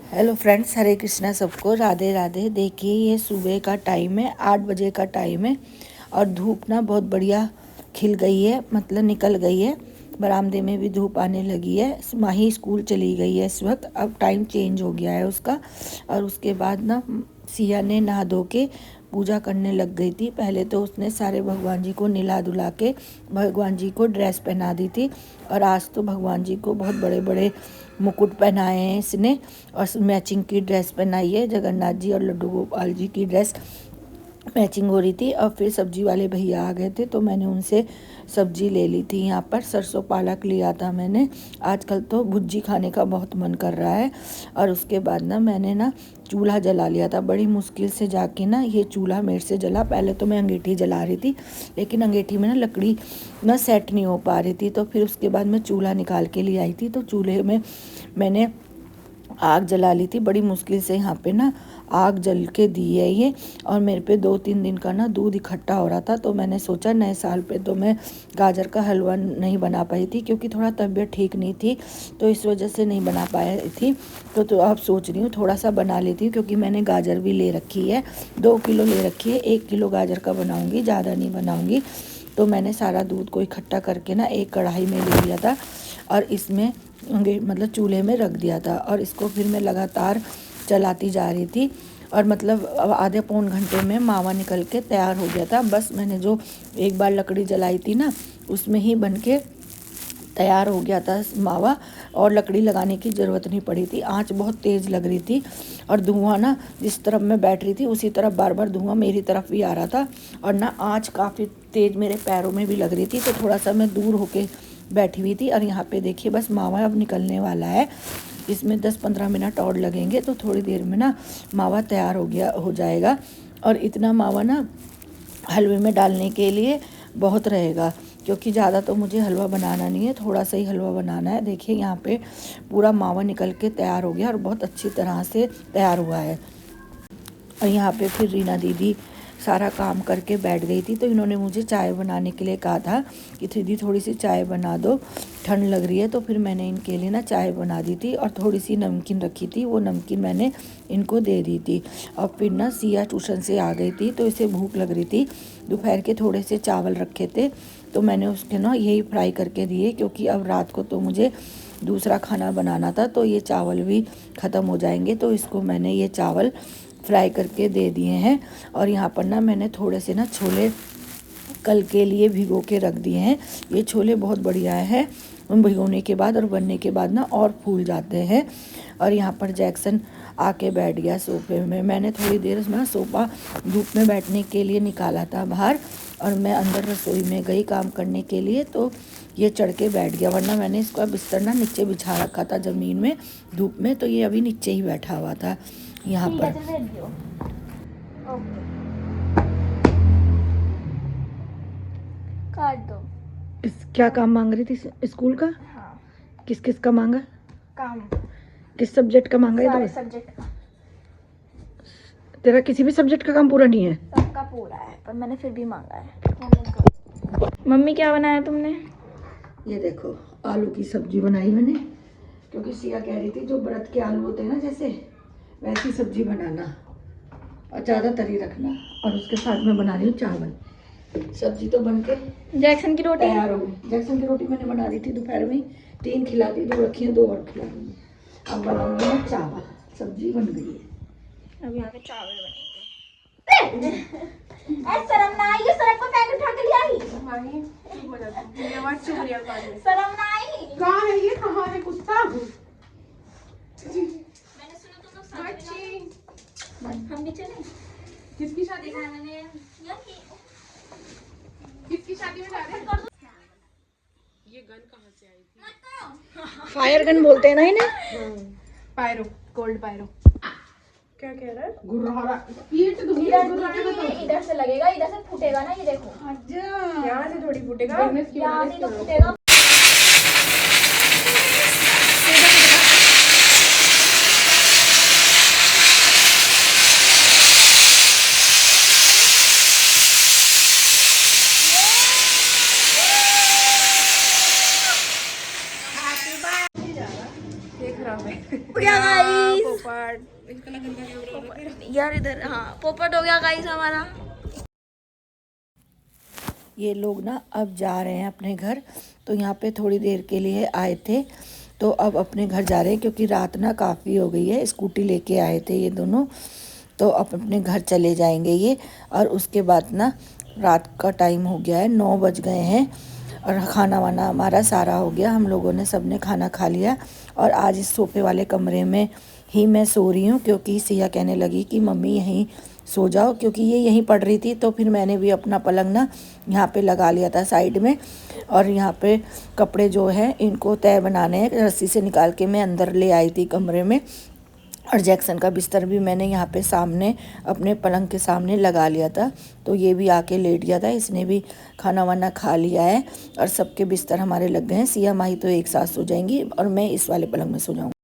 Hello friends, हरे कृष्णा सबको, राधे राधे। देखिए ये सुबह का टाइम है, 8 बजे का टाइम है और धूप ना बहुत बढ़िया खिल गई है, मतलब निकल गई है। बरामदे में भी धूप आने लगी है। माही स्कूल चली गई है इस वक्त, अब टाइम चेंज हो गया है उसका। और उसके बाद ना सिया ने नहा धो के पूजा करने लग गई थी। पहले तो उसने सारे भगवान जी को नहला धुला के भगवान जी को ड्रेस पहना दी थी। और आज तो भगवान जी को बहुत बड़े बड़े मुकुट पहनाए हैं इसने और मैचिंग की ड्रेस पहनाई है। जगन्नाथ जी और लड्डू गोपाल जी की ड्रेस मैचिंग हो रही थी। और फिर सब्जी वाले भैया आ गए थे तो मैंने उनसे सब्जी ले ली थी। यहाँ पर सरसों पालक लिया था मैंने। आजकल तो भुज्जी खाने का बहुत मन कर रहा है। और उसके बाद ना मैंने ना चूल्हा जला लिया था, बड़ी मुश्किल से जाके ना ये चूल्हा मेरे से जला। पहले तो मैं अंगीठी जला रही थी, लेकिन अंगीठी में ना लकड़ी ना सेट नहीं हो पा रही थी। तो फिर उसके बाद मैं चूल्हा निकाल के ले आई थी, तो चूल्हे में मैंने आग जला ली थी। बड़ी मुश्किल से यहाँ पे ना आग जल के दी है ये। और मेरे पे 2-3 दिन का ना दूध इकट्ठा हो रहा था, तो मैंने सोचा नए साल पे तो मैं गाजर का हलवा नहीं बना पाई थी, क्योंकि थोड़ा तबीयत ठीक नहीं थी, तो इस वजह से नहीं बना पाई थी। तो अब सोच रही हूँ थोड़ा सा बना लेती हूँ, क्योंकि मैंने गाजर भी ले रखी है, 2 किलो ले रखी है। 1 किलो गाजर का बनाऊँगी, ज़्यादा नहीं बनाऊँगी। तो मैंने सारा दूध को इकट्ठा करके ना एक कढ़ाई में ले लिया था और इसमें मतलब चूल्हे में रख दिया था। और इसको फिर मैं लगातार चलाती जा रही थी। और मतलब आधे पौन घंटे में मावा निकल के तैयार हो गया था। बस मैंने जो एक बार लकड़ी जलाई थी ना, उसमें ही बन के तैयार हो गया था मावा। और लकड़ी लगाने की ज़रूरत नहीं पड़ी थी। आंच बहुत तेज़ लग रही थी और धुआं ना जिस तरफ मैं बैठ रही थी उसी तरफ बार बार धुआं मेरी तरफ भी आ रहा था। और ना आंच काफ़ी तेज़ मेरे पैरों में भी लग रही थी, तो थोड़ा सा मैं दूर होके बैठी हुई थी। और यहाँ पे देखिए बस मावा अब निकलने वाला है। इसमें 10-15 मिनट और लगेंगे, तो थोड़ी देर में ना मावा तैयार हो जाएगा। और इतना मावा ना हलवे में डालने के लिए बहुत रहेगा, क्योंकि ज़्यादा तो मुझे हलवा बनाना नहीं है, थोड़ा सा ही हलवा बनाना है। देखिए यहाँ पे पूरा मावा निकल के तैयार हो गया और बहुत अच्छी तरह से तैयार हुआ है। और यहाँ पे फिर रीना दीदी सारा काम करके बैठ गई थी, तो इन्होंने मुझे चाय बनाने के लिए कहा था कि दीदी थोड़ी सी चाय बना दो, ठंड लग रही है। तो फिर मैंने इनके लिए ना चाय बना दी थी और थोड़ी सी नमकीन रखी थी, वो नमकीन मैंने इनको दे दी थी। और फिर ना सिया ट्यूशन से आ गई थी, तो इसे भूख लग रही थी। दोपहर के थोड़े से चावल रखे थे, तो मैंने उसके ना यही फ्राई करके दिए, क्योंकि अब रात को तो मुझे दूसरा खाना बनाना था, तो ये चावल भी ख़त्म हो जाएंगे। तो इसको मैंने ये चावल फ्राई करके दे दिए हैं। और यहाँ पर ना मैंने थोड़े से ना छोले कल के लिए भिगो के रख दिए हैं। ये छोले बहुत बढ़िया है, उन भिगोने के बाद और बनने के बाद ना और फूल जाते हैं। और यहाँ पर जैक्सन आके बैठ गया सोफे में। मैंने थोड़ी देर में ना सोफा धूप में बैठने के लिए निकाला था बाहर, और मैं अंदर रसोई में गई काम करने के लिए, तो ये चढ़ के बैठ गया। वरना मैंने इसका बिस्तर ना नीचे बिछा रखा था ज़मीन में धूप में, तो ये अभी नीचे ही बैठा हुआ था यहाँ पर। काट दो। क्या काम मांग रही थी स्कूल का? हाँ। किस किस का मांगा काम? किस सब्जेक्ट का मांगा? सारे सब्जेक्ट का। तेरा किसी भी सब्जेक्ट का काम पूरा नहीं है? सबका पूरा है, पर मैंने फिर भी मांगा है। मम्मी क्या बनाया तुमने? ये देखो आलू की सब्जी बनाई मैंने, क्योंकि सिया कह रही थी जो व्रत के आलू होते हैं ना जैसे, वैसी सब्जी बनाना और ज़्यादा तरी रखना। और उसके साथ में बना रही हूँ चावल। सब्जी तो बनके जैक्सन की रोटी तैयार हो गई। जैक्सन की रोटी मैंने बना दी थी दोपहर में, 3 खिला दी, 2 रखी हैं, 2 और खिला दूँगी। अब बनाऊंगी मैं चावल। सब्जी बन गई है, अब यहाँ पे चावल बनेंगे। शर्म ना आई? सड़क पर पैकेट उठा के ले आई। ये बात शुक्रिया काजी। शर्म ना आई? कहाँ है ये? कहाँ है कुत्ता? मैंने सुना तुम लोग साथ में, हम भी चलें? किसकी शादी में? मैंने किसकी शादी में जा रहे हैं? ये गन कहाँ से आई थी? फायर गन बोलते हैं ना इन्हें। Pyro, gold pyro. क्या कह रहा है? गुर्रारा। ये तो इधर से लगेगा, इधर से फूटेगा ना, ये देखो। अच्छा, यहाँ से थोड़ी फूटेगा, यहाँ से तो फूटेगा। देख रहा है। क्या गाइस? पोपट इतना गंदा कैमरा हो रहा है। यार इधर, हाँ पोपट हो गया गाइस हमारा। ये लोग ना अब जा रहे हैं अपने घर, तो यहाँ पे थोड़ी देर के लिए आए थे, तो अब अपने घर जा रहे हैं क्योंकि रात ना काफ़ी हो गई है। स्कूटी लेके आए थे ये दोनों, तो अब अपने घर चले जाएंगे ये। और उसके बाद ना रात का टाइम हो गया है, 9 बज गए हैं और खाना वाना हमारा सारा हो गया। हम लोगों ने सबने खाना खा लिया और आज इस सोफे वाले कमरे में ही मैं सो रही हूँ क्योंकि सिया कहने लगी कि मम्मी यहीं सो जाओ, क्योंकि ये यहीं पड़ रही थी। तो फिर मैंने भी अपना पलंग ना यहाँ पे लगा लिया था साइड में। और यहाँ पे कपड़े जो हैं इनको तह बनाने हैं, रस्सी से निकाल के मैं अंदर ले आई थी कमरे में। और जैक्सन का बिस्तर भी मैंने यहाँ पे सामने अपने पलंग के सामने लगा लिया था, तो ये भी आके लेट गया था। इसने भी खाना वाना खा लिया है और सबके बिस्तर हमारे लग गए हैं। सिया माही तो एक साथ सो जाएंगी और मैं इस वाले पलंग में सो जाऊँगी।